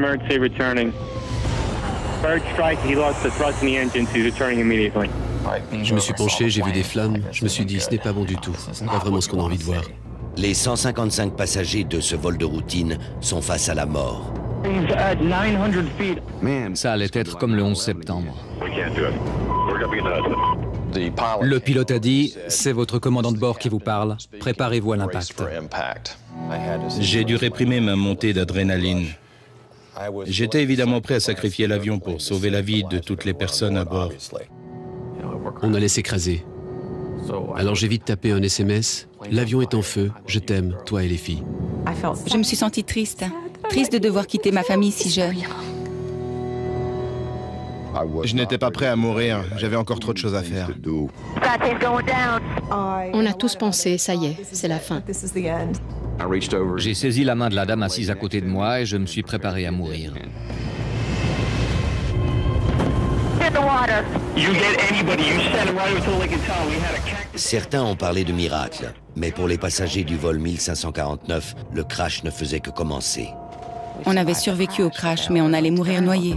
emergency returning. Third strike, he lost the thrust in the engine, so he's returning immediately. Je me suis penché, j'ai vu des flammes. Je me suis dit, ce n'est pas bon du tout. Pas vraiment ce qu'on a envie de voir. Les 155 passagers de ce vol de routine sont face à la mort. Ça allait être comme le 11 septembre. Le pilote a dit, c'est votre commandant de bord qui vous parle. Préparez-vous à l'impact. J'ai dû réprimer ma montée d'adrénaline. J'étais évidemment prêt à sacrifier l'avion pour sauver la vie de toutes les personnes à bord. On allait s'écraser. Alors j'ai vite tapé un SMS. L'avion est en feu. Je t'aime, toi et les filles. Je me suis sentie triste. Triste de devoir quitter ma famille si jeune. Je n'étais pas prêt à mourir. J'avais encore trop de choses à faire. On a tous pensé, ça y est, c'est la fin. J'ai saisi la main de la dame assise à côté de moi et je me suis préparé à mourir. Certains ont parlé de miracle, mais pour les passagers du vol 1549, le crash ne faisait que commencer. On avait survécu au crash, mais on allait mourir noyés.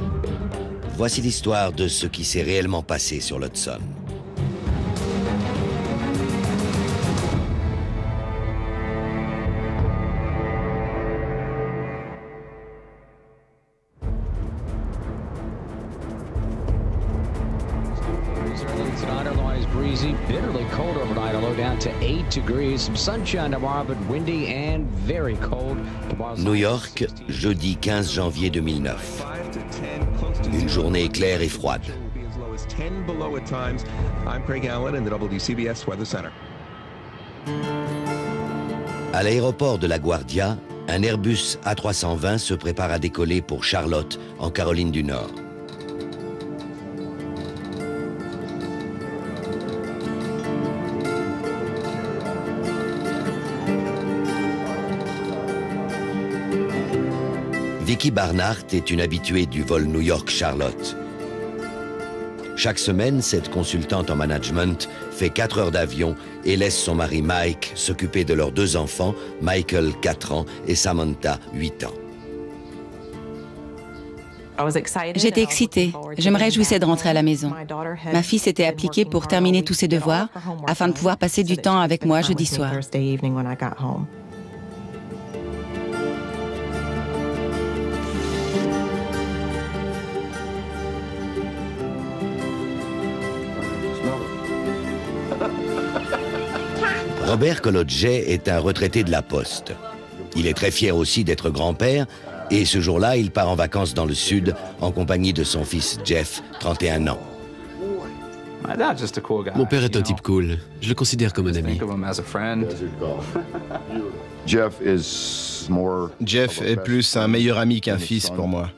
Voici l'histoire de ce qui s'est réellement passé sur l'Hudson. Bitterly cold overnight, although down to 8 degrees. Some sunshine tomorrow, but windy and very cold. New York, jeudi 15 janvier 2009. Une journée claire et froide. À l'aéroport de LaGuardia, un Airbus A320 se prépare à décoller pour Charlotte, en Caroline du Nord. Vicky Barnhart est une habituée du vol New York-Charlotte. Chaque semaine, cette consultante en management fait 4 heures d'avion et laisse son mari Mike s'occuper de leurs 2 enfants, Michael, 4 ans, et Samantha, 8 ans. J'étais excitée. Je me réjouissais de rentrer à la maison. Ma fille s'était appliquée pour terminer tous ses devoirs afin de pouvoir passer du temps avec moi jeudi soir. Robert Kolodjej est un retraité de la Poste. Il est très fier aussi d'être grand-père et ce jour-là, il part en vacances dans le sud en compagnie de son fils Jeff, 31 ans. Mon père est un type cool. Je le considère comme un ami. Jeff est plus un meilleur ami qu'un fils pour moi.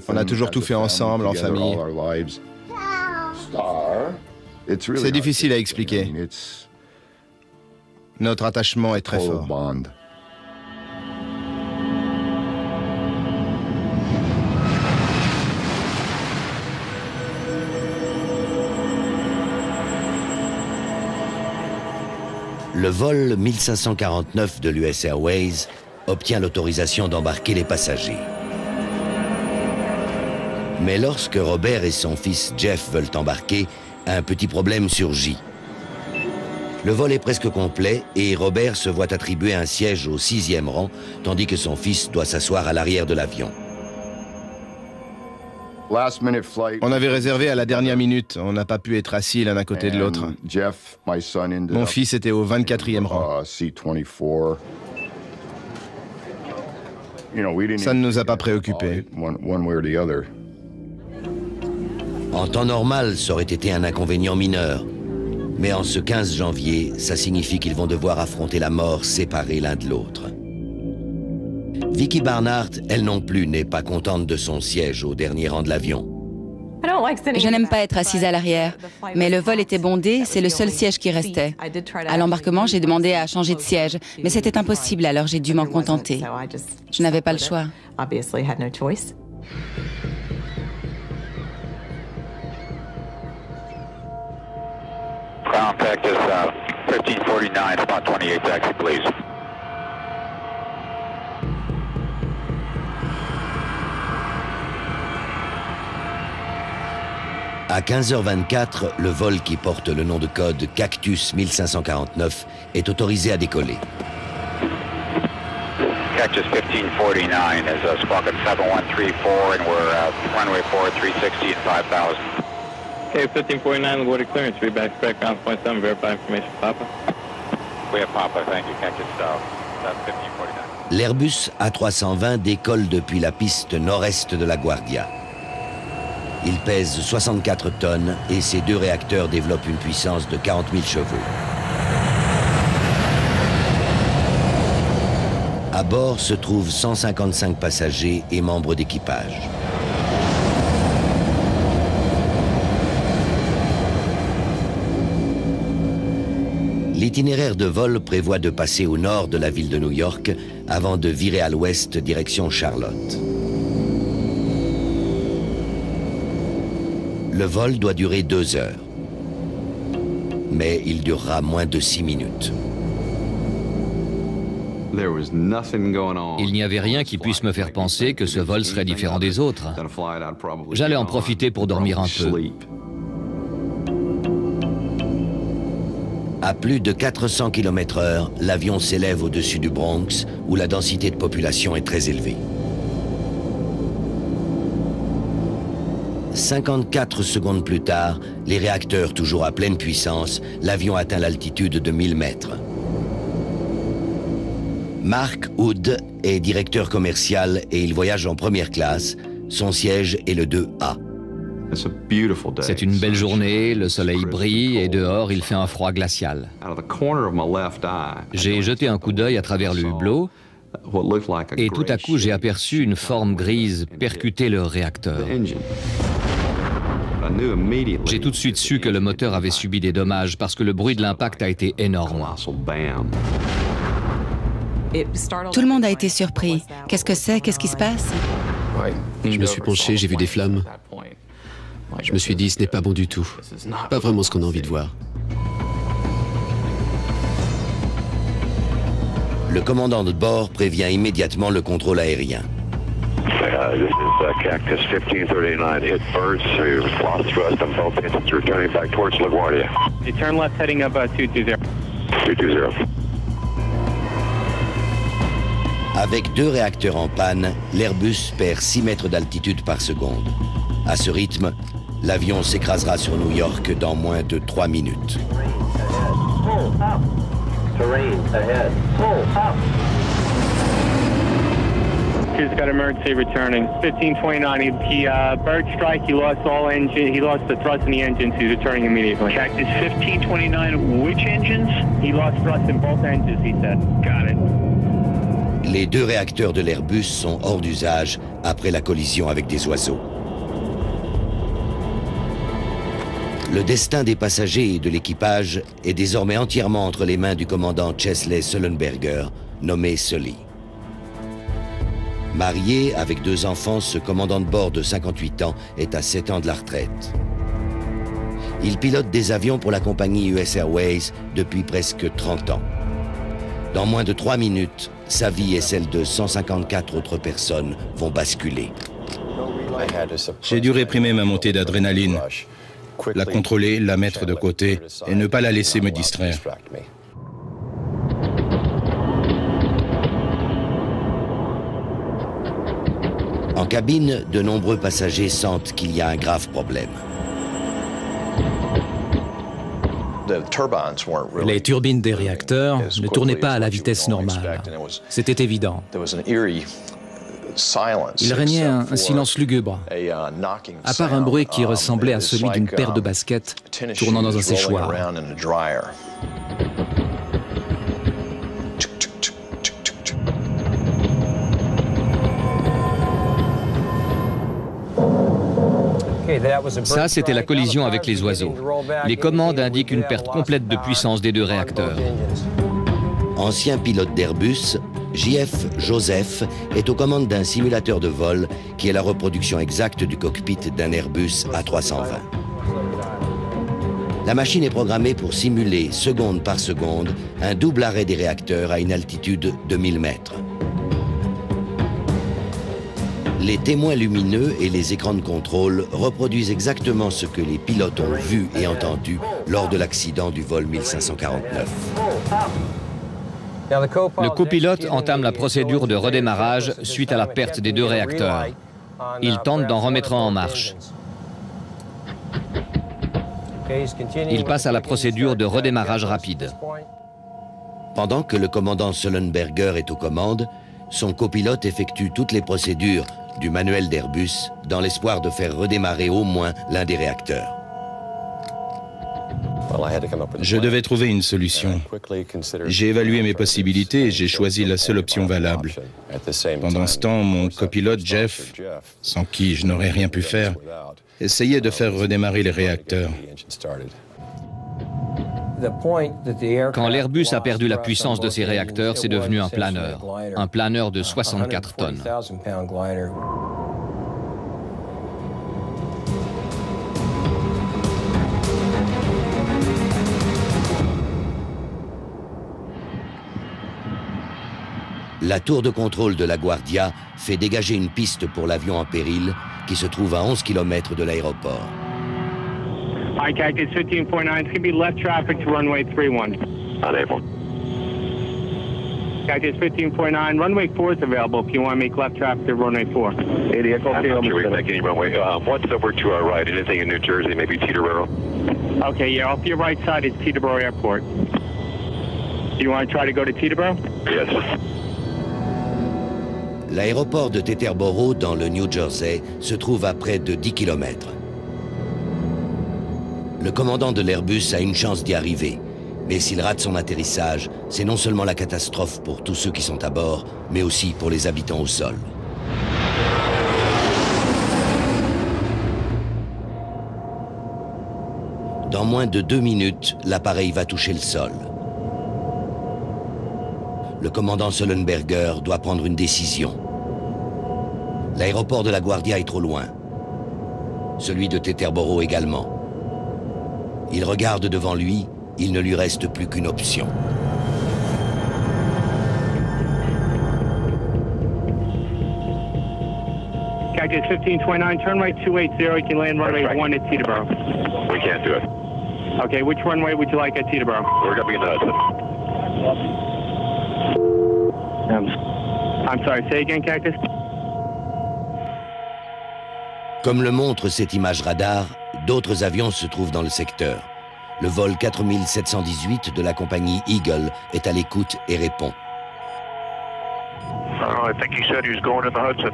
On a toujours tout fait ensemble, en famille. C'est difficile à expliquer. Notre attachement est très fort. Le vol 1549 de l'US Airways obtient l'autorisation d'embarquer les passagers. Mais lorsque Robert et son fils Jeff veulent embarquer, un petit problème surgit. Le vol est presque complet et Robert se voit attribuer un siège au 6e rang, tandis que son fils doit s'asseoir à l'arrière de l'avion. On avait réservé à la dernière minute. On n'a pas pu être assis l'un à côté de l'autre. Mon fils était au 24e rang. Ça ne nous a pas préoccupés. En temps normal, ça aurait été un inconvénient mineur. Mais en ce 15 janvier, ça signifie qu'ils vont devoir affronter la mort séparés l'un de l'autre. Vicky Barnhart, elle non plus, n'est pas contente de son siège au dernier rang de l'avion. Je n'aime pas être assise à l'arrière, mais le vol était bondé, c'est le seul siège qui restait. À l'embarquement, j'ai demandé à changer de siège, mais c'était impossible, alors j'ai dû m'en contenter. Je n'avais pas le choix. Ground Texas 1549, spot 28 taxi, please. À 15h24, le vol qui porte le nom de code Cactus 1549 est autorisé à décoller. Cactus 1549 is Squawk 7134 and we're runway 4360 and 5000. Okay, 1549, LaGuardia clearance, read back spec, ground point 7, verify information, Papa. We have Papa, thank you, Cactus 1549. L'Airbus A320 décolle depuis la piste nord-est de la Guardia. Il pèse 64 tonnes et ses 2 réacteurs développent une puissance de 40 000 chevaux. À bord se trouvent 155 passagers et membres d'équipage. L'itinéraire de vol prévoit de passer au nord de la ville de New York avant de virer à l'ouest direction Charlotte. Le vol doit durer 2 heures, mais il durera moins de 6 minutes. Il n'y avait rien qui puisse me faire penser que ce vol serait différent des autres. J'allais en profiter pour dormir un peu. À plus de 400 km/h, l'avion s'élève au-dessus du Bronx, où la densité de population est très élevée. 54 secondes plus tard, les réacteurs toujours à pleine puissance, l'avion atteint l'altitude de 1000 mètres. Mark Hood est directeur commercial et il voyage en première classe. Son siège est le 2A. C'est une belle journée, le soleil brille et dehors il fait un froid glacial. J'ai jeté un coup d'œil à travers le hublot et tout à coup j'ai aperçu une forme grise percuter le réacteur. J'ai tout de suite su que le moteur avait subi des dommages parce que le bruit de l'impact a été énorme. Tout le monde a été surpris. Qu'est-ce que c'est? Qu'est-ce qui se passe? Je me suis penché, j'ai vu des flammes. Je me suis dit, ce n'est pas bon du tout. Pas vraiment ce qu'on a envie de voir. Le commandant de bord prévient immédiatement le contrôle aérien. This is Cactus 1539. Hit birds. We've lost thrust on both engines. Returning back towards LaGuardia. You turn left heading up 220. 220. Avec 2 réacteurs en panne, l'Airbus perd 6 mètres d'altitude par seconde. À ce rythme, l'avion s'écrasera sur New York dans moins de 3 minutes. He's got emergency returning. 1529. He bird strike. He lost all engine. He lost the thrust in the engines. He's returning immediately. Cactus 1529. Which engines? He lost thrust in both engines. He said. Got it. Les 2 réacteurs de l'Airbus sont hors d'usage après la collision avec des oiseaux. Le destin des passagers et de l'équipage est désormais entièrement entre les mains du commandant Chesley Sullenberger, nommé Sully. Marié avec 2 enfants, ce commandant de bord de 58 ans est à 7 ans de la retraite. Il pilote des avions pour la compagnie US Airways depuis presque 30 ans. Dans moins de 3 minutes, sa vie et celle de 154 autres personnes vont basculer. J'ai dû réprimer ma montée d'adrénaline, la contrôler, la mettre de côté et ne pas la laisser me distraire. En cabine, de nombreux passagers sentent qu'il y a un grave problème. Les turbines des réacteurs ne tournaient pas à la vitesse normale. C'était évident. Il régnait un silence lugubre, à part un bruit qui ressemblait à celui d'une paire de baskets tournant dans un séchoir. Ça, c'était la collision avec les oiseaux. Les commandes indiquent une perte complète de puissance des 2 réacteurs. Ancien pilote d'Airbus, J.F. Joseph est aux commandes d'un simulateur de vol qui est la reproduction exacte du cockpit d'un Airbus A320. La machine est programmée pour simuler, seconde par seconde, un double arrêt des réacteurs à une altitude de 1000 mètres. Les témoins lumineux et les écrans de contrôle reproduisent exactement ce que les pilotes ont vu et entendu lors de l'accident du vol 1549. Le copilote entame la procédure de redémarrage suite à la perte des 2 réacteurs. Il tente d'en remettre un en marche. Il passe à la procédure de redémarrage rapide. Pendant que le commandant Sullenberger est aux commandes, son copilote effectue toutes les procédures du manuel d'Airbus dans l'espoir de faire redémarrer au moins l'un des réacteurs. Je devais trouver une solution. J'ai évalué mes possibilités et j'ai choisi la seule option valable. Pendant ce temps, mon copilote Jeff, sans qui je n'aurais rien pu faire, essayait de faire redémarrer les réacteurs. Quand l'Airbus a perdu la puissance de ses réacteurs, c'est devenu un planeur de 64 tonnes. La tour de contrôle de la Guardia fait dégager une piste pour l'avion en péril qui se trouve à 11 km de l'aéroport. Hi, Cactus 15.9. It's going to be left traffic to runway 31. Unable. Cactus 15.9. Runway 4 is available if you want to make left traffic to runway 4. 80, I'm not sure we make any runway. What's over to our right? Anything in New Jersey? Maybe Teterboro? Okay, yeah, off your right side is Teterboro Airport. Do you want to try to go to Teterboro? Yes. L'aéroport de Teterboro, dans le New Jersey, se trouve à près de 10 km. Le commandant de l'Airbus a une chance d'y arriver, mais s'il rate son atterrissage, c'est non seulement la catastrophe pour tous ceux qui sont à bord, mais aussi pour les habitants au sol. Dans moins de 2 minutes, l'appareil va toucher le sol. Le commandant Sullenberger doit prendre une décision. L'aéroport de la Guardia est trop loin. Celui de Teterboro également. Il regarde devant lui, il ne lui reste plus qu'une option. Cactus 15.9, turn right 280, you can land runway 1 at Teterboro. We can't do it. Okay, which runway would you like at Teterboro? We're going to be in the Hudson. I'm sorry, say again, Cactus? Comme le montre cette image radar, d'autres avions se trouvent dans le secteur. Le vol 4718 de la compagnie Eagle est à l'écoute et répond. I think he said he was going in the Hudson.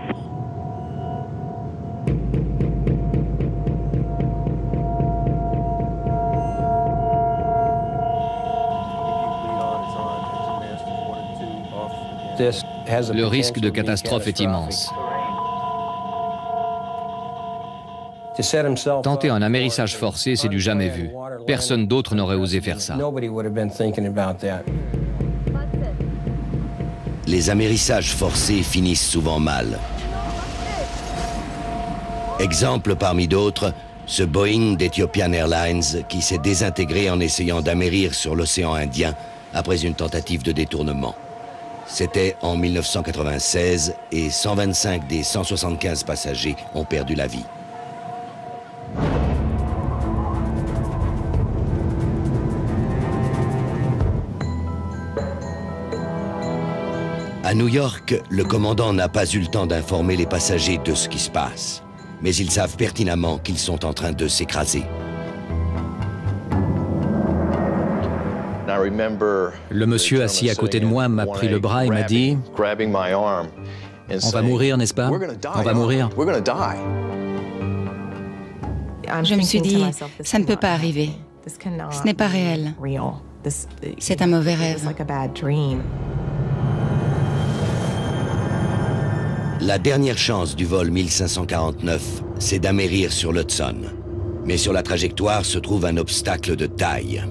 Le risque de catastrophe est immense. Tenter un amérissage forcé, c'est du jamais vu. Personne d'autre n'aurait osé faire ça. Les amérissages forcés finissent souvent mal. Exemple parmi d'autres, ce Boeing d'Ethiopian Airlines qui s'est désintégré en essayant d'amérir sur l'océan Indien après une tentative de détournement. C'était en 1996 et 125 des 175 passagers ont perdu la vie. À New York, le commandant n'a pas eu le temps d'informer les passagers de ce qui se passe. Mais ils savent pertinemment qu'ils sont en train de s'écraser. Le monsieur assis à côté de moi m'a pris le bras et m'a dit « On va mourir, n'est-ce pas? On va mourir. » Je me suis dit « Ça ne peut pas arriver. Ce n'est pas réel. C'est un mauvais rêve. » La dernière chance du vol 1549, c'est d'amérir sur l'Hudson. Mais sur la trajectoire se trouve un obstacle de taille.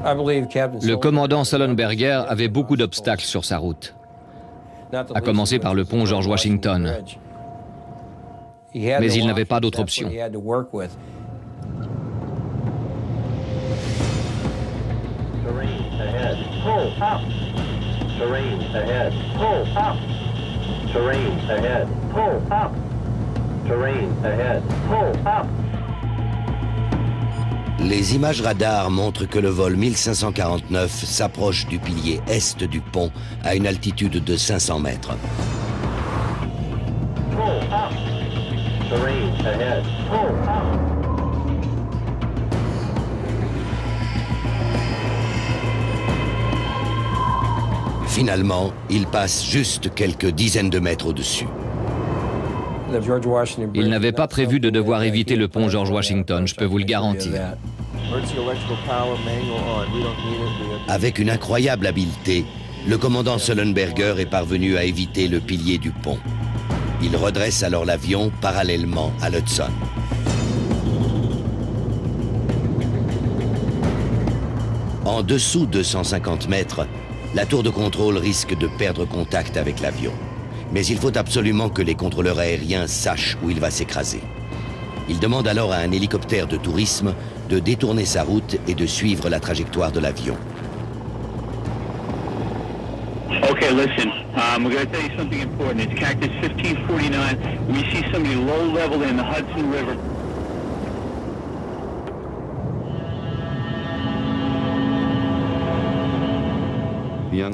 Le commandant Sullenberger avait beaucoup d'obstacles sur sa route, à commencer par le pont George Washington. Mais il n'avait pas d'autre option. Les images radar montrent que le vol 1549 s'approche du pilier est du pont à une altitude de 500 mètres. Finalement, il passe juste quelques dizaines de mètres au-dessus. Il n'avait pas prévu de devoir éviter le pont George Washington, je peux vous le garantir. Avec une incroyable habileté, le commandant Sullenberger est parvenu à éviter le pilier du pont. Il redresse alors l'avion parallèlement à l'Hudson. En dessous de 150 mètres, la tour de contrôle risque de perdre contact avec l'avion. Mais il faut absolument que les contrôleurs aériens sachent où il va s'écraser. Il demande alors à un hélicoptère de tourisme de détourner sa route et de suivre la trajectoire de l'avion. Okay, listen, we're going to tell you something important. It's Cactus 1549. We see somebody low level in the Hudson River.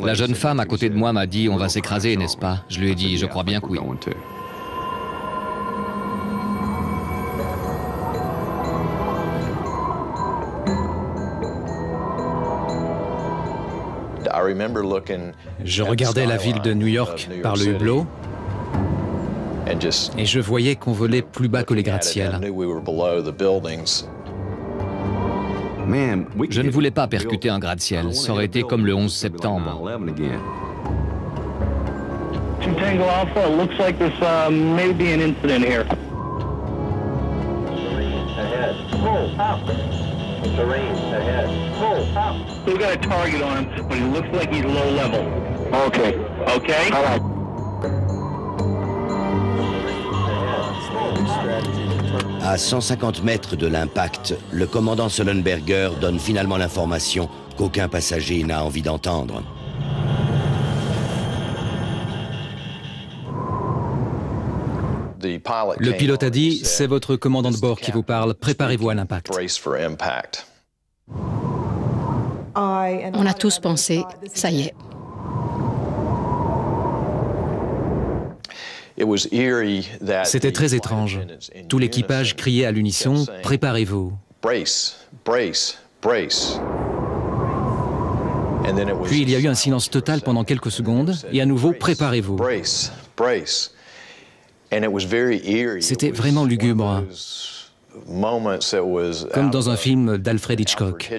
La jeune femme à côté de moi m'a dit « On va s'écraser, n'est-ce pas ?» Je lui ai dit « Je crois bien que oui. » Je regardais la ville de New York par le hublot et je voyais qu'on volait plus bas que les gratte-ciel. Je ne voulais pas percuter un gratte-ciel, ça aurait été comme le 11 septembre. Tango Alpha, it looks like there's maybe an incident here. Ahead. Pull up. Terrain ahead. Pull up. We've got a target on him, but he looks like he's low level. Okay. Okay? All right. À 150 mètres de l'impact, le commandant Sullenberger donne finalement l'information qu'aucun passager n'a envie d'entendre. Le pilote a dit « C'est votre commandant de bord qui vous parle, préparez-vous à l'impact ». On a tous pensé « Ça y est ». C'était très étrange. Tout l'équipage criait à l'unisson « Préparez-vous ». Puis il y a eu un silence total pendant quelques secondes et à nouveau « Préparez-vous ». C'était vraiment lugubre, comme dans un film d'Alfred Hitchcock.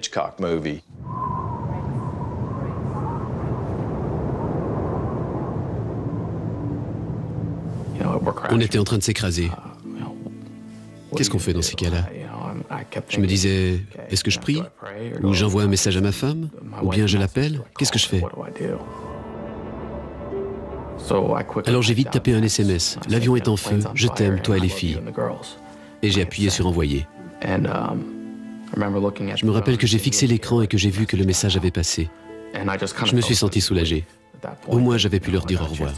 On était en train de s'écraser. Qu'est-ce qu'on fait dans ces cas-là? Je me disais, est-ce que je prie? Ou j'envoie un message à ma femme? Ou bien je l'appelle? Qu'est-ce que je fais? Alors j'ai vite tapé un SMS. L'avion est en feu, je t'aime, toi et les filles. Et j'ai appuyé sur envoyer. Je me rappelle que j'ai fixé l'écran et que j'ai vu que le message avait passé. Je me suis senti soulagé. Au moins j'avais pu leur dire au revoir.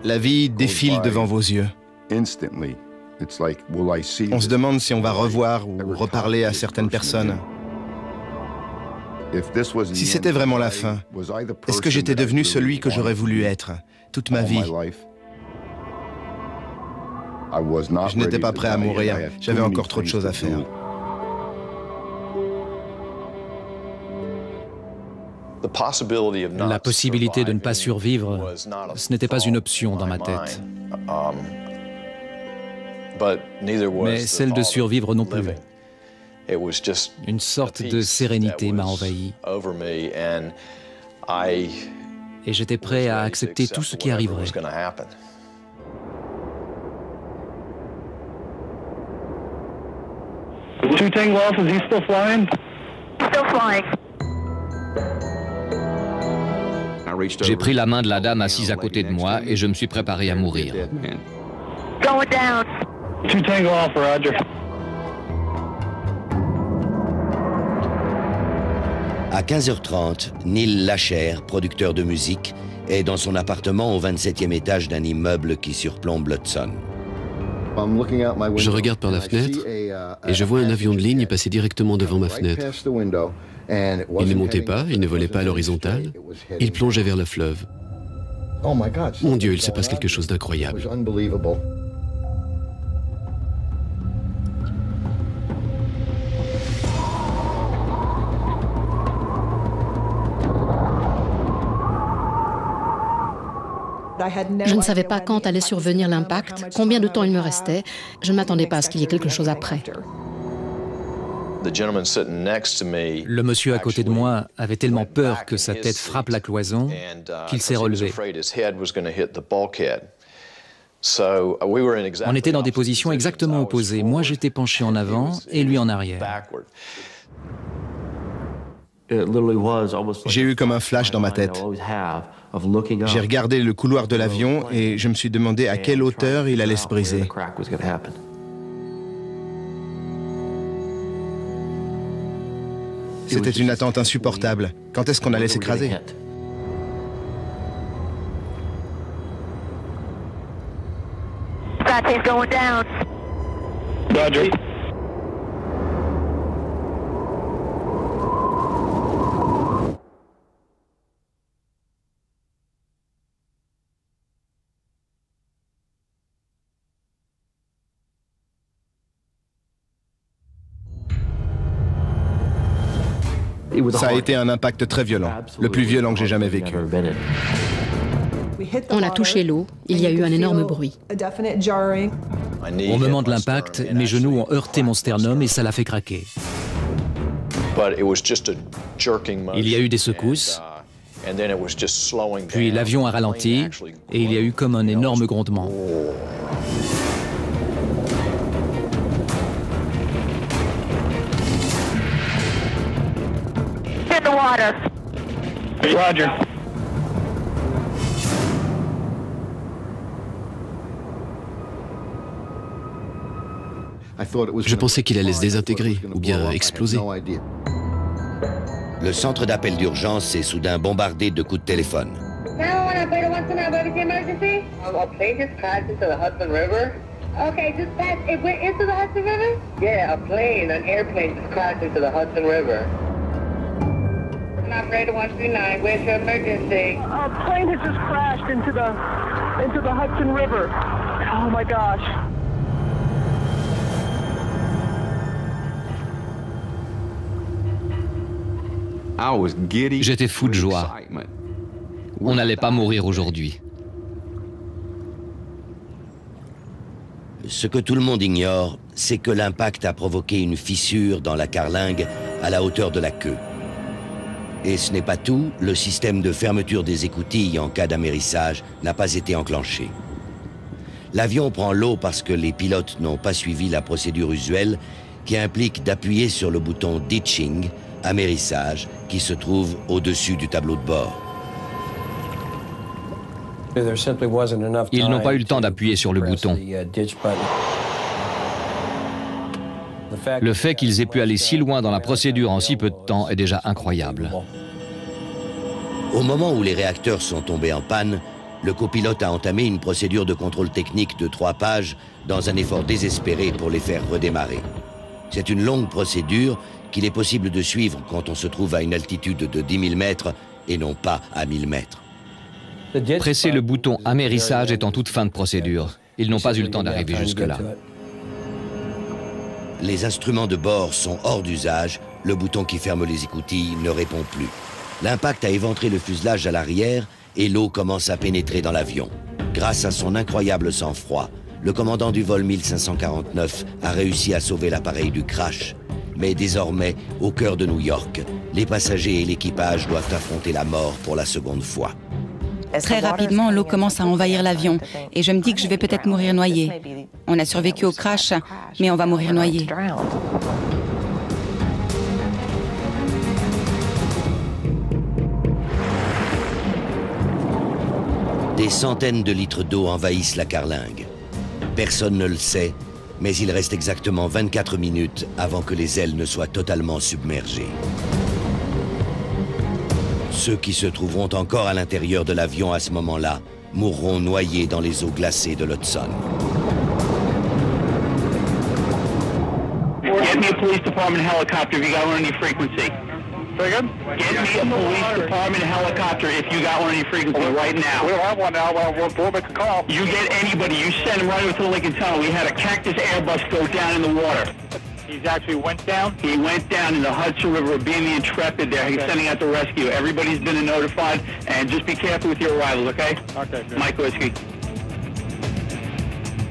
La vie défile devant vos yeux. On se demande si on va revoir ou reparler à certaines personnes. Si c'était vraiment la fin, est-ce que j'étais devenu celui que j'aurais voulu être toute ma vie? Je n'étais pas prêt à mourir, j'avais encore trop de choses à faire. La possibilité de ne pas survivre, ce n'était pas une option dans ma tête. Mais celle de survivre non plus. Une sorte de sérénité m'a envahi. Et j'étais prêt à accepter tout ce qui arriverait. Two Tango Alpha, is he still flying? Still flying. J'ai pris la main de la dame assise à côté de moi et je me suis préparé à mourir. Going down. 2 Tango Alpha, Roger. À 15h30, Neil Lacher, producteur de musique, est dans son appartement au 27e étage d'un immeuble qui surplombe l'Hudson. Je regarde par la fenêtre et je vois un avion de ligne passer directement devant ma fenêtre. Il ne montait pas, il ne volait pas à l'horizontale, il plongeait vers le fleuve. Mon Dieu, il se passe quelque chose d'incroyable. Je ne savais pas quand allait survenir l'impact, combien de temps il me restait. Je ne m'attendais pas à ce qu'il y ait quelque chose après. Le monsieur à côté de moi avait tellement peur que sa tête frappe la cloison qu'il s'est relevé. On était dans des positions exactement opposées. Moi, j'étais penché en avant et lui en arrière. J'ai eu comme un flash dans ma tête. J'ai regardé le couloir de l'avion et je me suis demandé à quelle hauteur il allait se briser. C'était une attente insupportable. Quand est-ce qu'on allait s'écraser? Roger. Ça a été un impact très violent, le plus violent que j'ai jamais vécu. On a touché l'eau, il y a eu un énorme bruit. Au moment de l'impact, mes genoux ont heurté mon sternum et ça l'a fait craquer. Il y a eu des secousses, puis l'avion a ralenti et il y a eu comme un énorme grondement. Roger. Je pensais qu'il allait se désintégrer ou bien exploser. Le centre d'appel d'urgence est soudain bombardé de coups de téléphone. Okay, just passed. It went into the Hudson River? Yeah, an airplane just crashed into the Hudson River. Operator 139, where's your emergency? A plane has just crashed into the Hudson River. Oh my gosh. J'étais fou de joie. On n'allait pas mourir aujourd'hui. Ce que tout le monde ignore, c'est que l'impact a provoqué une fissure dans la carlingue à la hauteur de la queue. Et ce n'est pas tout, le système de fermeture des écoutilles en cas d'amérissage n'a pas été enclenché. L'avion prend l'eau parce que les pilotes n'ont pas suivi la procédure usuelle qui implique d'appuyer sur le bouton ditching, amérissage, qui se trouve au-dessus du tableau de bord. Ils n'ont pas eu le temps d'appuyer sur le bouton. Le fait qu'ils aient pu aller si loin dans la procédure en si peu de temps est déjà incroyable. Au moment où les réacteurs sont tombés en panne, le copilote a entamé une procédure de contrôle technique de 3 pages dans un effort désespéré pour les faire redémarrer. C'est une longue procédure qu'il est possible de suivre quand on se trouve à une altitude de 10 000 mètres et non pas à 1000 mètres. Presser le bouton amérissage est en toute fin de procédure. Ils n'ont pas eu le temps d'arriver jusque-là. Les instruments de bord sont hors d'usage, le bouton qui ferme les écoutilles ne répond plus. L'impact a éventré le fuselage à l'arrière et l'eau commence à pénétrer dans l'avion. Grâce à son incroyable sang-froid, le commandant du vol 1549 a réussi à sauver l'appareil du crash. Mais désormais, au cœur de New York, les passagers et l'équipage doivent affronter la mort pour la seconde fois. Très rapidement, l'eau commence à envahir l'avion et je me dis que je vais peut-être mourir noyée. On a survécu au crash, mais on va mourir noyé. Des centaines de litres d'eau envahissent la carlingue. Personne ne le sait, mais il reste exactement 24 minutes avant que les ailes ne soient totalement submergées. Ceux qui se trouveront encore à l'intérieur de l'avion à ce moment-là mourront noyés dans les eaux glacées de l'Hudson. Get me a police department helicopter if you got one on your frequency. Get me a police department helicopter if you got one on your frequency right now. We don't have one now. We'll make a call. You get anybody. You send them right over to the Lincoln Tunnel. We had a Cactus Airbus go down in the water. He's actually went down? He went down in the Hudson River, being the Intrepid there. He's sending out the rescue. Everybody's been notified, and just be careful with your arrivals, okay? Okay. Mike Whiskey.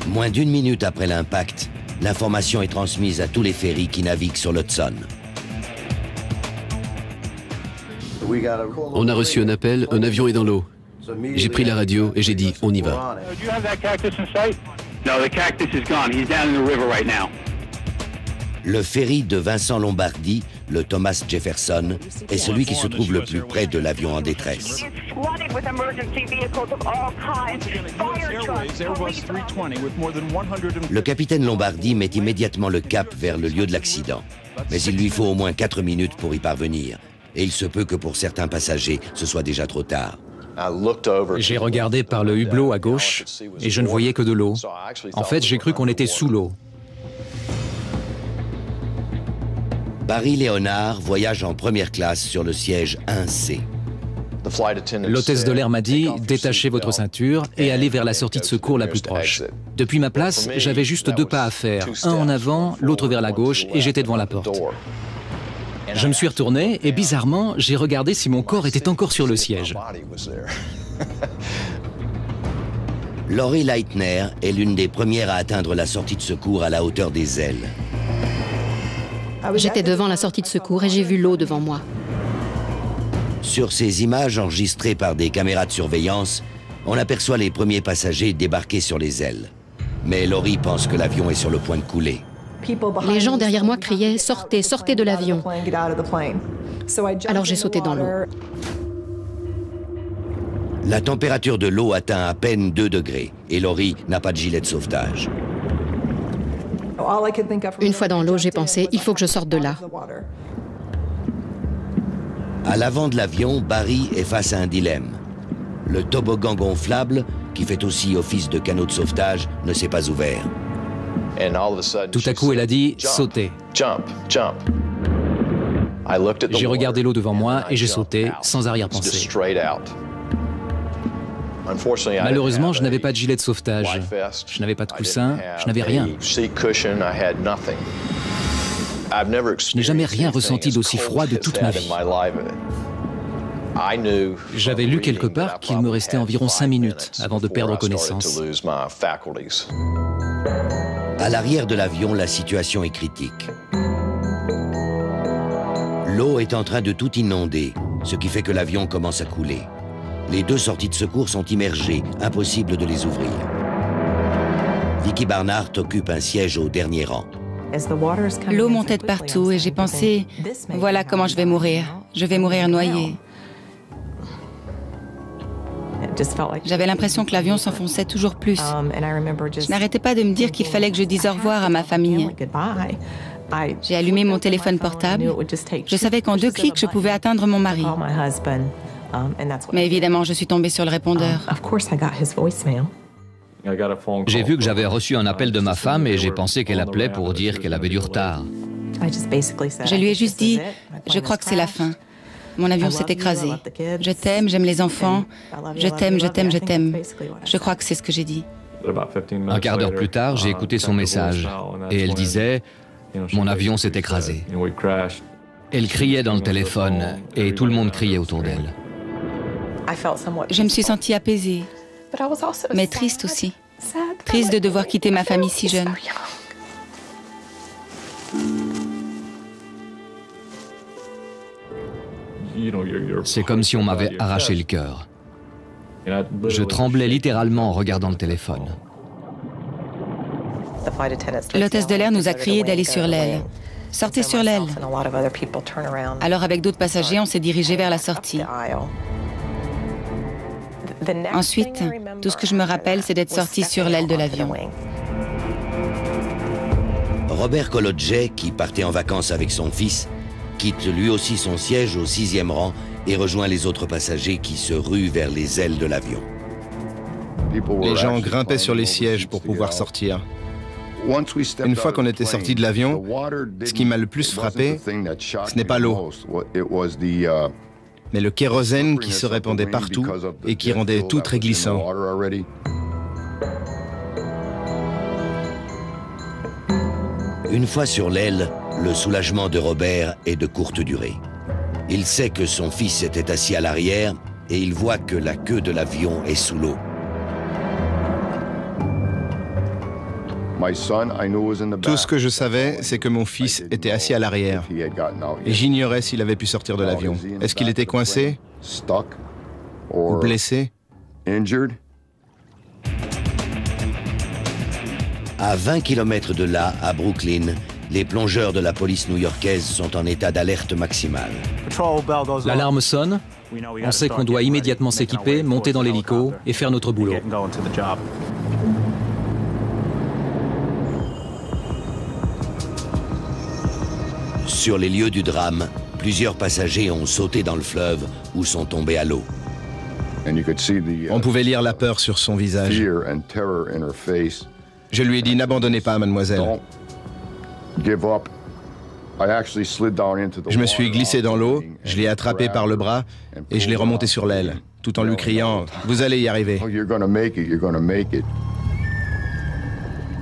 Moins d'une minute après l'impact, l'information est transmise à tous les ferries qui naviguent sur l'Hudson. On a reçu un appel, un avion est dans l'eau. J'ai pris la radio et j'ai dit, on y va. Le ferry de Vincent Lombardi, le Thomas Jefferson, est celui qui se trouve le plus près de l'avion en détresse. Le capitaine Lombardi met immédiatement le cap vers le lieu de l'accident. Mais il lui faut au moins 4 minutes pour y parvenir. Et il se peut que pour certains passagers, ce soit déjà trop tard. J'ai regardé par le hublot à gauche et je ne voyais que de l'eau. En fait, j'ai cru qu'on était sous l'eau. Barry Léonard voyage en première classe sur le siège 1C. L'hôtesse de l'air m'a dit « Détachez votre ceinture et allez vers la sortie de secours la plus proche ». Depuis ma place, j'avais juste 2 pas à faire, un en avant, l'autre vers la gauche, et j'étais devant la porte. Je me suis retourné et bizarrement, j'ai regardé si mon corps était encore sur le siège. Lori Leitner est l'une des premières à atteindre la sortie de secours à la hauteur des ailes. J'étais devant la sortie de secours et j'ai vu l'eau devant moi. Sur ces images enregistrées par des caméras de surveillance, on aperçoit les premiers passagers débarquer sur les ailes. Mais Lori pense que l'avion est sur le point de couler. Les gens derrière moi criaient « Sortez, sortez de l'avion !» Alors j'ai sauté dans l'eau. La température de l'eau atteint à peine 2 degrés et Lori n'a pas de gilet de sauvetage. Une fois dans l'eau, j'ai pensé « Il faut que je sorte de là !» À l'avant de l'avion, Barry est face à un dilemme. Le toboggan gonflable, qui fait aussi office de canot de sauvetage, ne s'est pas ouvert. Tout à coup, elle a dit « Sautez ». J'ai regardé l'eau devant moi et j'ai sauté, sans arrière-pensée. Malheureusement, je n'avais pas de gilet de sauvetage. Je n'avais pas de coussin, je n'avais rien. Je n'ai jamais rien ressenti d'aussi froid de toute ma vie. J'avais lu quelque part qu'il me restait environ 5 minutes avant de perdre connaissance. À l'arrière de l'avion, la situation est critique. L'eau est en train de tout inonder, ce qui fait que l'avion commence à couler. Les 2 sorties de secours sont immergées, impossible de les ouvrir. Vicky Barnard occupe un siège au dernier rang. L'eau montait de partout et j'ai pensé, voilà comment je vais mourir. Je vais mourir noyée. J'avais l'impression que l'avion s'enfonçait toujours plus. Je n'arrêtais pas de me dire qu'il fallait que je dise au revoir à ma famille. J'ai allumé mon téléphone portable. Je savais qu'en 2 clics, je pouvais atteindre mon mari. Mais évidemment, je suis tombée sur le répondeur. J'ai vu que j'avais reçu un appel de ma femme et j'ai pensé qu'elle appelait pour dire qu'elle avait du retard. Je lui ai juste dit, je crois que c'est la fin. Mon avion s'est écrasé. Je t'aime, j'aime les enfants. Je t'aime, je t'aime, je t'aime. Je crois que c'est ce que j'ai dit. Un quart d'heure plus tard, j'ai écouté son message et elle disait « Mon avion s'est écrasé ». Elle criait dans le téléphone et tout le monde criait autour d'elle. Je me suis sentie apaisée, mais triste aussi. Triste de devoir quitter ma famille si jeune. C'est comme si on m'avait arraché le cœur. Je tremblais littéralement en regardant le téléphone. L'hôtesse de l'air nous a crié d'aller sur l'aile. Sortez sur l'aile. Alors avec d'autres passagers, on s'est dirigé vers la sortie. Ensuite, tout ce que je me rappelle, c'est d'être sorti sur l'aile de l'avion. Robert Kolodjej, qui partait en vacances avec son fils, quitte lui aussi son siège au 6e rang et rejoint les autres passagers qui se ruent vers les ailes de l'avion. Les gens grimpaient sur les sièges pour pouvoir sortir. Une fois qu'on était sorti de l'avion, ce qui m'a le plus frappé, ce n'est pas l'eau, mais le kérosène qui se répandait partout et qui rendait tout très glissant. Une fois sur l'aile, le soulagement de Robert est de courte durée. Il sait que son fils était assis à l'arrière et il voit que la queue de l'avion est sous l'eau. Tout ce que je savais, c'est que mon fils était assis à l'arrière. Et j'ignorais s'il avait pu sortir de l'avion. Est-ce qu'il était coincé ou blessé? À 20 km de là, à Brooklyn, les plongeurs de la police new-yorkaise sont en état d'alerte maximale. L'alarme sonne. On sait qu'on doit immédiatement s'équiper, monter dans l'hélico et faire notre boulot. Sur les lieux du drame, plusieurs passagers ont sauté dans le fleuve ou sont tombés à l'eau. On pouvait lire la peur sur son visage. Je lui ai dit, n'abandonnez pas, mademoiselle. Je me suis glissé dans l'eau, je l'ai attrapé par le bras et je l'ai remonté sur l'aile, tout en lui criant, vous allez y arriver.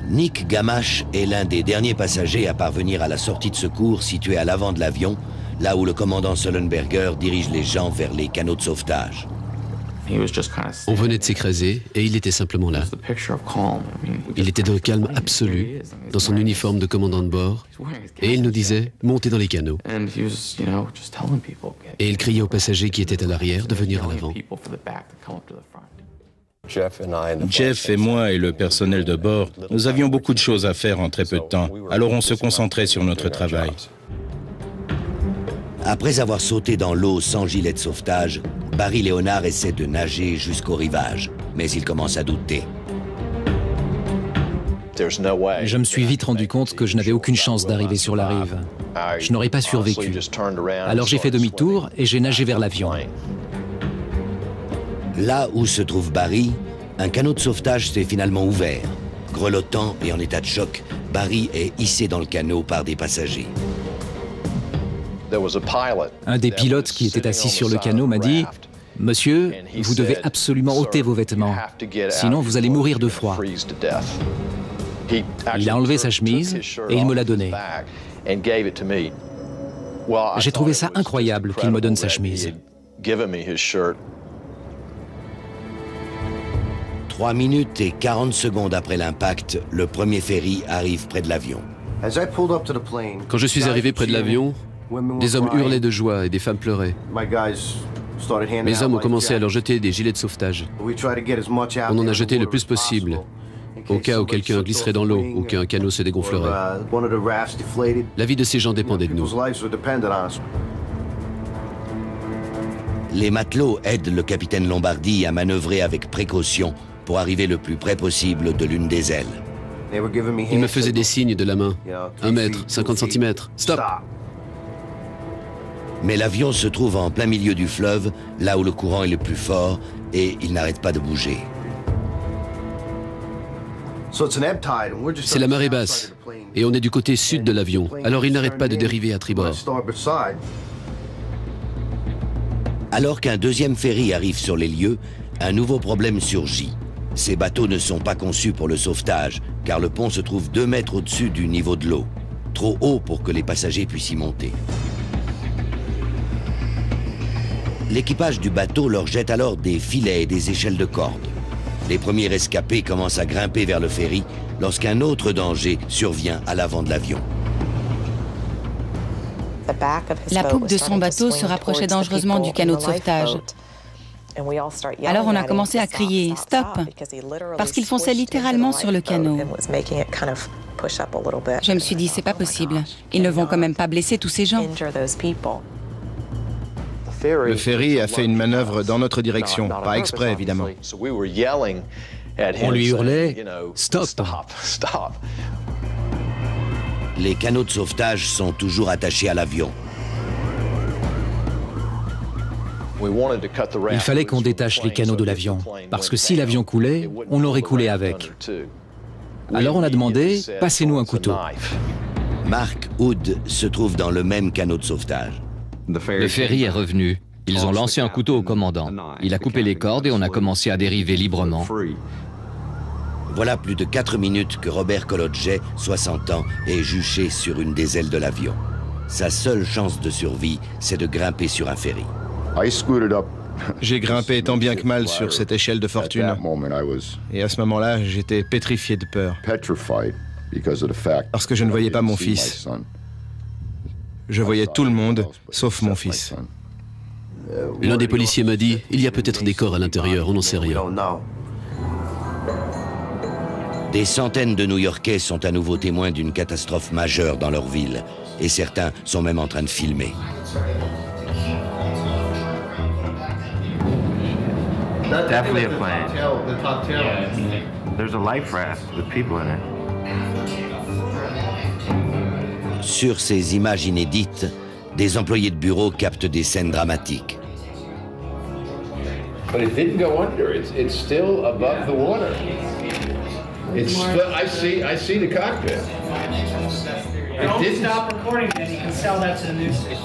Nick Gamache est l'un des derniers passagers à parvenir à la sortie de secours située à l'avant de l'avion, là où le commandant Sullenberger dirige les gens vers les canaux de sauvetage. On venait de s'écraser et il était simplement là. Il était d'un calme absolu, dans son uniforme de commandant de bord, et il nous disait « montez dans les canaux ». Et il criait aux passagers qui étaient à l'arrière de venir à l'avant. Jeff et moi et le personnel de bord, nous avions beaucoup de choses à faire en très peu de temps, alors on se concentrait sur notre travail. Après avoir sauté dans l'eau sans gilet de sauvetage, Barry Leonard essaie de nager jusqu'au rivage, mais il commence à douter. Je me suis vite rendu compte que je n'avais aucune chance d'arriver sur la rive. Je n'aurais pas survécu. Alors j'ai fait demi-tour et j'ai nagé vers l'avion. Là où se trouve Barry, un canot de sauvetage s'est finalement ouvert. Grelottant et en état de choc, Barry est hissé dans le canot par des passagers. Un des pilotes qui était assis sur le canot m'a dit « Monsieur, vous devez absolument ôter vos vêtements, sinon vous allez mourir de froid. » Il a enlevé sa chemise et il me l'a donnée. J'ai trouvé ça incroyable qu'il me donne sa chemise. 3 minutes et 40 secondes après l'impact, le premier ferry arrive près de l'avion. Quand je suis arrivé près de l'avion, des hommes hurlaient de joie et des femmes pleuraient. Mes hommes ont commencé à leur jeter des gilets de sauvetage. On en a jeté le plus possible, au cas où quelqu'un glisserait dans l'eau ou qu'un canot se dégonflerait. La vie de ces gens dépendait de nous. Les matelots aident le capitaine Lombardi à manœuvrer avec précaution pour arriver le plus près possible de l'une des ailes. Ils me faisaient des signes de la main. 1 mètre, 50 cm, stop! Mais l'avion se trouve en plein milieu du fleuve, là où le courant est le plus fort, et il n'arrête pas de bouger. C'est la marée basse, et on est du côté sud de l'avion, alors il n'arrête pas de dériver à tribord. Alors qu'un deuxième ferry arrive sur les lieux, un nouveau problème surgit. Ces bateaux ne sont pas conçus pour le sauvetage, car le pont se trouve 2 mètres au-dessus du niveau de l'eau, trop haut pour que les passagers puissent y monter. L'équipage du bateau leur jette alors des filets et des échelles de corde. Les premiers rescapés commencent à grimper vers le ferry lorsqu'un autre danger survient à l'avant de l'avion. La poupe de son bateau se rapprochait dangereusement du canot de sauvetage. Alors on a commencé à crier « Stop !» parce qu'il fonçait littéralement sur le canot. Je me suis dit « C'est pas possible. Ils ne vont quand même pas blesser tous ces gens. » Le ferry a fait une manœuvre dans notre direction, pas exprès évidemment. On lui hurlait « Stop !» Les canaux de sauvetage sont toujours attachés à l'avion. Il fallait qu'on détache les canaux de l'avion, parce que si l'avion coulait, on aurait coulé avec. Alors on a demandé « Passez-nous un couteau ». Mark Hood se trouve dans le même canot de sauvetage. Le ferry est revenu. Ils ont lancé un couteau au commandant. Il a coupé les cordes et on a commencé à dériver librement. Voilà plus de 4 minutes que Robert Kolodjej, 60 ans, est juché sur une des ailes de l'avion. Sa seule chance de survie, c'est de grimper sur un ferry. J'ai grimpé tant bien que mal sur cette échelle de fortune. Et à ce moment-là, j'étais pétrifié de peur. Parce que je ne voyais pas mon fils. Je voyais tout le monde, sauf mon fils. L'un des policiers m'a dit, il y a peut-être des corps à l'intérieur, on n'en sait rien. Des centaines de New-Yorkais sont à nouveau témoins d'une catastrophe majeure dans leur ville. Et certains sont même en train de filmer. Definitely a plane. There's a life raft with people in it. Sur ces images inédites, des employés de bureau captent des scènes dramatiques. But it didn't go under. It's still above the water. It's I see the cockpit. Don't stop recording it. You can sell that to the newspaper.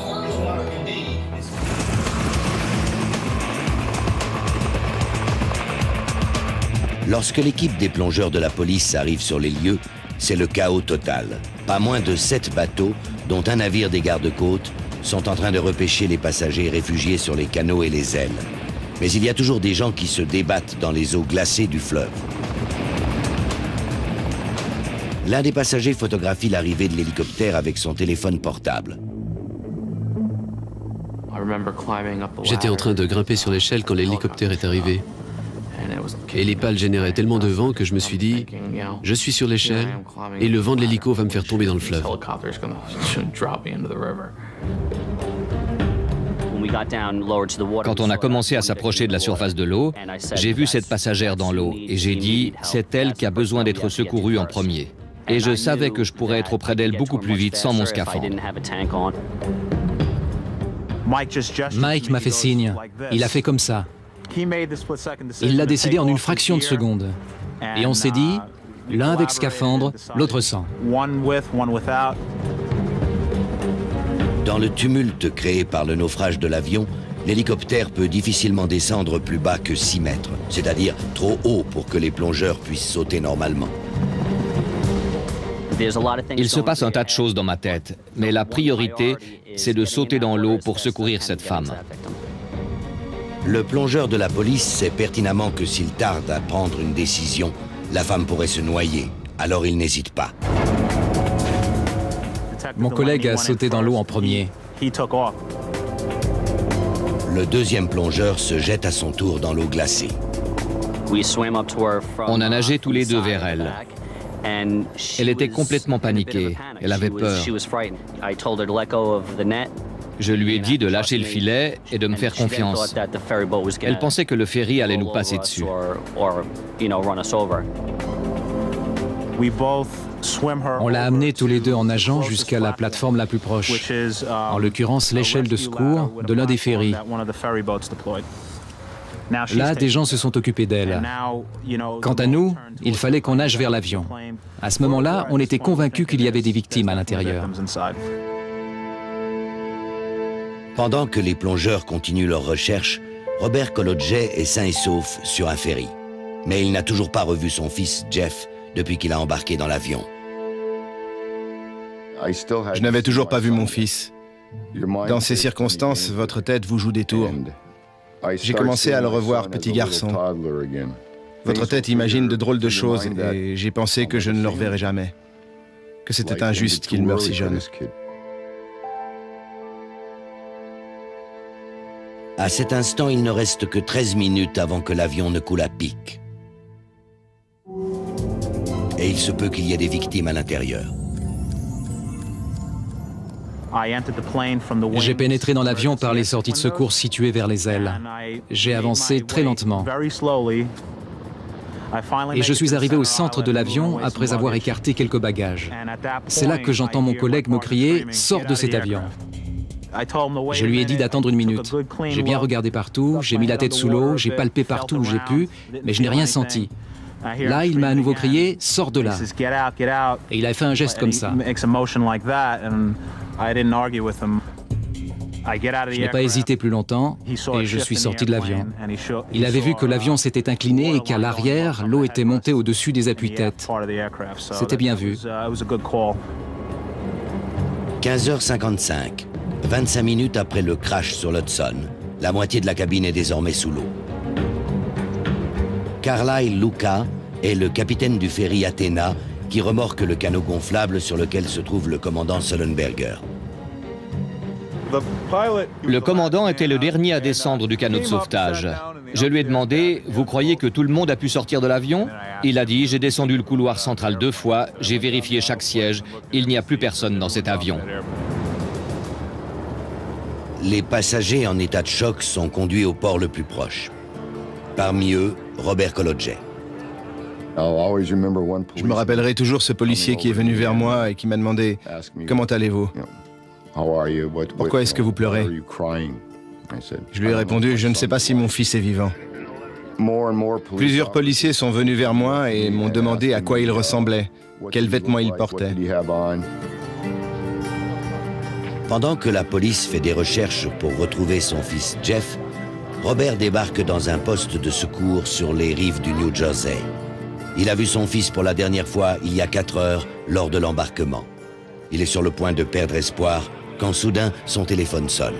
Lorsque l'équipe des plongeurs de la police arrive sur les lieux, c'est le chaos total. Pas moins de 7 bateaux, dont un navire des gardes-côtes, sont en train de repêcher les passagers réfugiés sur les canots et les ailes. Mais il y a toujours des gens qui se débattent dans les eaux glacées du fleuve. L'un des passagers photographie l'arrivée de l'hélicoptère avec son téléphone portable. J'étais en train de grimper sur l'échelle quand l'hélicoptère est arrivé. Et les pales généraient tellement de vent que je me suis dit, je suis sur l'échelle et le vent de l'hélico va me faire tomber dans le fleuve. Quand on a commencé à s'approcher de la surface de l'eau, j'ai vu cette passagère dans l'eau et j'ai dit, c'est elle qui a besoin d'être secourue en premier. Et je savais que je pourrais être auprès d'elle beaucoup plus vite sans mon scaphandre. Mike m'a fait signe. Il a fait comme ça. Il l'a décidé en une fraction de seconde. Et on s'est dit, l'un avec scaphandre, l'autre sans. Dans le tumulte créé par le naufrage de l'avion, l'hélicoptère peut difficilement descendre plus bas que 6 mètres, c'est-à-dire trop haut pour que les plongeurs puissent sauter normalement. Il se passe un tas de choses dans ma tête, mais la priorité, c'est de sauter dans l'eau pour secourir cette femme. Le plongeur de la police sait pertinemment que s'il tarde à prendre une décision, la femme pourrait se noyer. Alors il n'hésite pas. Mon collègue a sauté dans l'eau en premier. Le deuxième plongeur se jette à son tour dans l'eau glacée. On a nagé tous les deux vers elle. Elle était complètement paniquée. Elle avait peur. Je lui ai dit de lâcher le filet et de me faire confiance. Elle pensait que le ferry allait nous passer dessus. On l'a amenée tous les deux en nageant jusqu'à la plateforme la plus proche, en l'occurrence l'échelle de secours de l'un des ferries. Là, des gens se sont occupés d'elle. Quant à nous, il fallait qu'on nage vers l'avion. À ce moment-là, on était convaincus qu'il y avait des victimes à l'intérieur. Pendant que les plongeurs continuent leurs recherches, Robert Kolodjej est sain et sauf sur un ferry. Mais il n'a toujours pas revu son fils, Jeff, depuis qu'il a embarqué dans l'avion. Je n'avais toujours pas vu mon fils. Dans ces circonstances, votre tête vous joue des tours. J'ai commencé à le revoir, petit garçon. Votre tête imagine de drôles de choses et j'ai pensé que je ne le reverrai jamais. Que c'était injuste qu'il meure si jeune. À cet instant, il ne reste que 13 minutes avant que l'avion ne coule à pic. Et il se peut qu'il y ait des victimes à l'intérieur. J'ai pénétré dans l'avion par les sorties de secours situées vers les ailes. J'ai avancé très lentement. Et je suis arrivé au centre de l'avion après avoir écarté quelques bagages. C'est là que j'entends mon collègue me crier « Sors de cet avion !» Je lui ai dit d'attendre une minute. J'ai bien regardé partout, j'ai mis la tête sous l'eau, j'ai palpé partout où j'ai pu, mais je n'ai rien senti. Là, il m'a à nouveau crié « Sors de là !» Et il a fait un geste comme ça. Je n'ai pas hésité plus longtemps et je suis sorti de l'avion. Il avait vu que l'avion s'était incliné et qu'à l'arrière, l'eau était montée au-dessus des appuis-têtes. C'était bien vu. 15h55, 25 minutes après le crash sur l'Hudson, la moitié de la cabine est désormais sous l'eau. Carlyle Luca est le capitaine du ferry Athena qui remorque le canot gonflable sur lequel se trouve le commandant Sullenberger. Le commandant était le dernier à descendre du canot de sauvetage. Je lui ai demandé « Vous croyez que tout le monde a pu sortir de l'avion ?» Il a dit « J'ai descendu le couloir central 2 fois, j'ai vérifié chaque siège, il n'y a plus personne dans cet avion. » Les passagers en état de choc sont conduits au port le plus proche. Parmi eux, Robert Kolodjej. Je me rappellerai toujours ce policier qui est venu vers moi et qui m'a demandé « Comment allez-vous ? Pourquoi est-ce que vous pleurez ?» Je lui ai répondu « Je ne sais pas si mon fils est vivant. » Plusieurs policiers sont venus vers moi et m'ont demandé à quoi il ressemblait, quels vêtements il portait. Pendant que la police fait des recherches pour retrouver son fils Jeff, Robert débarque dans un poste de secours sur les rives du New Jersey. Il a vu son fils pour la dernière fois il y a 4 heures lors de l'embarquement. Il est sur le point de perdre espoir quand soudain son téléphone sonne.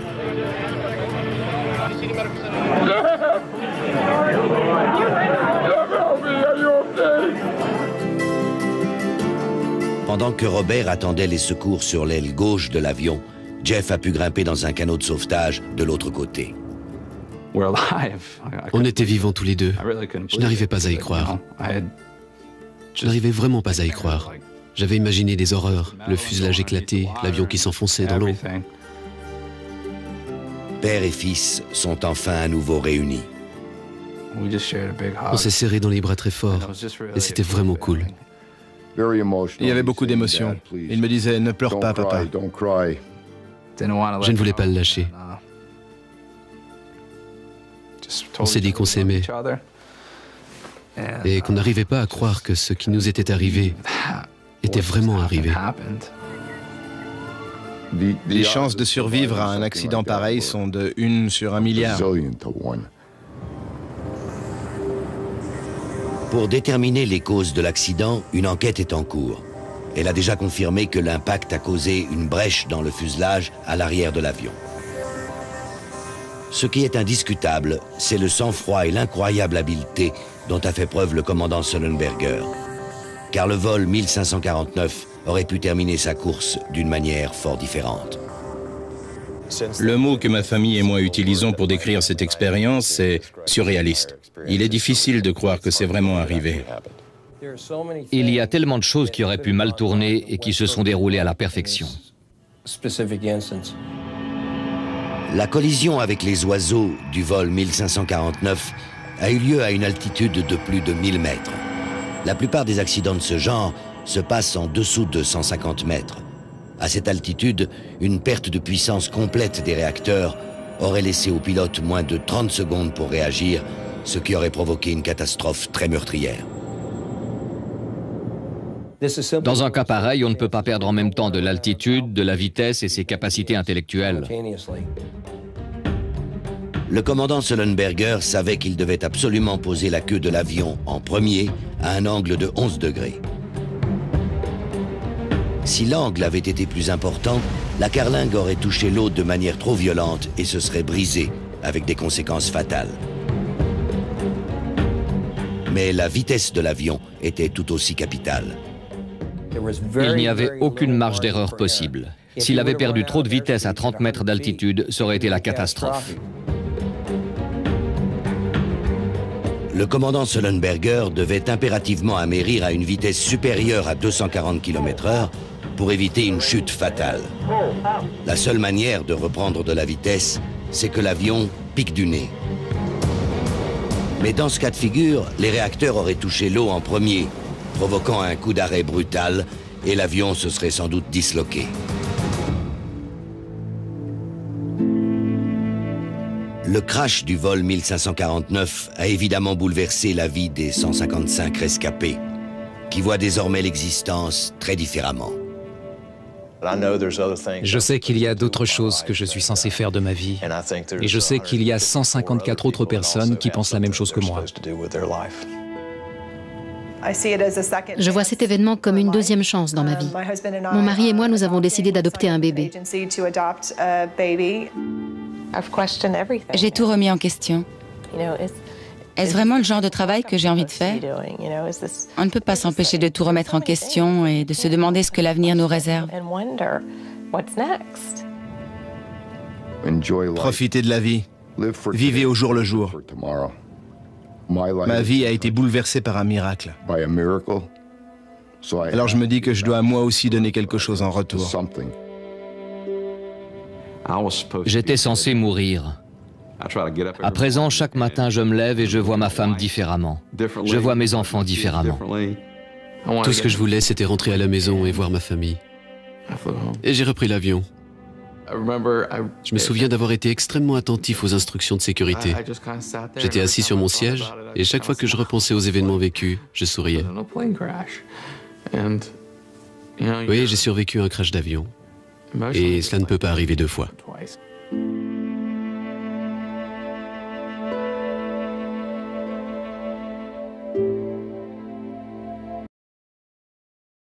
Pendant que Robert attendait les secours sur l'aile gauche de l'avion, Jeff a pu grimper dans un canot de sauvetage de l'autre côté. On était vivants tous les deux. Je n'arrivais pas à y croire. Je n'arrivais vraiment pas à y croire. J'avais imaginé des horreurs, le fuselage éclaté, l'avion qui s'enfonçait dans l'eau. Père et fils sont enfin à nouveau réunis. On s'est serrés dans les bras très fort et c'était vraiment cool. Il y avait beaucoup d'émotions. Il me disait « Ne pleure pas, papa ». Je ne voulais pas le lâcher. On s'est dit qu'on s'aimait et qu'on n'arrivait pas à croire que ce qui nous était arrivé était vraiment arrivé. Les chances de survivre à un accident pareil sont de 1 sur 1 milliard. Pour déterminer les causes de l'accident, une enquête est en cours. Elle a déjà confirmé que l'impact a causé une brèche dans le fuselage à l'arrière de l'avion. Ce qui est indiscutable, c'est le sang-froid et l'incroyable habileté dont a fait preuve le commandant Sullenberger. Car le vol 1549 aurait pu terminer sa course d'une manière fort différente. Le mot que ma famille et moi utilisons pour décrire cette expérience, c'est surréaliste. Il est difficile de croire que c'est vraiment arrivé. Il y a tellement de choses qui auraient pu mal tourner et qui se sont déroulées à la perfection. La collision avec les oiseaux du vol 1549 a eu lieu à une altitude de plus de 1000 mètres. La plupart des accidents de ce genre se passent en dessous de 150 mètres. À cette altitude, une perte de puissance complète des réacteurs aurait laissé au pilote moins de 30 secondes pour réagir, ce qui aurait provoqué une catastrophe très meurtrière. Dans un cas pareil, on ne peut pas perdre en même temps de l'altitude, de la vitesse et ses capacités intellectuelles. Le commandant Sullenberger savait qu'il devait absolument poser la queue de l'avion en premier à un angle de 11 degrés. Si l'angle avait été plus important, la carlingue aurait touché l'eau de manière trop violente et se serait brisée, avec des conséquences fatales. Mais la vitesse de l'avion était tout aussi capitale. Il n'y avait aucune marge d'erreur possible. S'il avait perdu trop de vitesse à 30 mètres d'altitude, ça aurait été la catastrophe. Le commandant Sullenberger devait impérativement amérir à une vitesse supérieure à 240 km/h pour éviter une chute fatale. La seule manière de reprendre de la vitesse, c'est que l'avion pique du nez. Mais dans ce cas de figure, les réacteurs auraient touché l'eau en premier, provoquant un coup d'arrêt brutal, et l'avion se serait sans doute disloqué. Le crash du vol 1549 a évidemment bouleversé la vie des 155 rescapés, qui voient désormais l'existence très différemment. Je sais qu'il y a d'autres choses que je suis censé faire de ma vie. Et je sais qu'il y a 154 autres personnes qui pensent la même chose que moi. Je vois cet événement comme une deuxième chance dans ma vie. Mon mari et moi, nous avons décidé d'adopter un bébé. J'ai tout remis en question. Est-ce vraiment le genre de travail que j'ai envie de faire? On ne peut pas s'empêcher de tout remettre en question et de se demander ce que l'avenir nous réserve. Profitez de la vie. Vivez au jour le jour. Ma vie a été bouleversée par un miracle. Alors je me dis que je dois moi aussi donner quelque chose en retour. J'étais censé mourir. À présent, chaque matin, je me lève et je vois ma femme différemment. Je vois mes enfants différemment. Tout ce que je voulais, c'était rentrer à la maison et voir ma famille. Et j'ai repris l'avion. Je me souviens d'avoir été extrêmement attentif aux instructions de sécurité. J'étais assis sur mon siège et chaque fois que je repensais aux événements vécus, je souriais. Oui, j'ai survécu à un crash d'avion. Et cela ne peut pas arriver deux fois.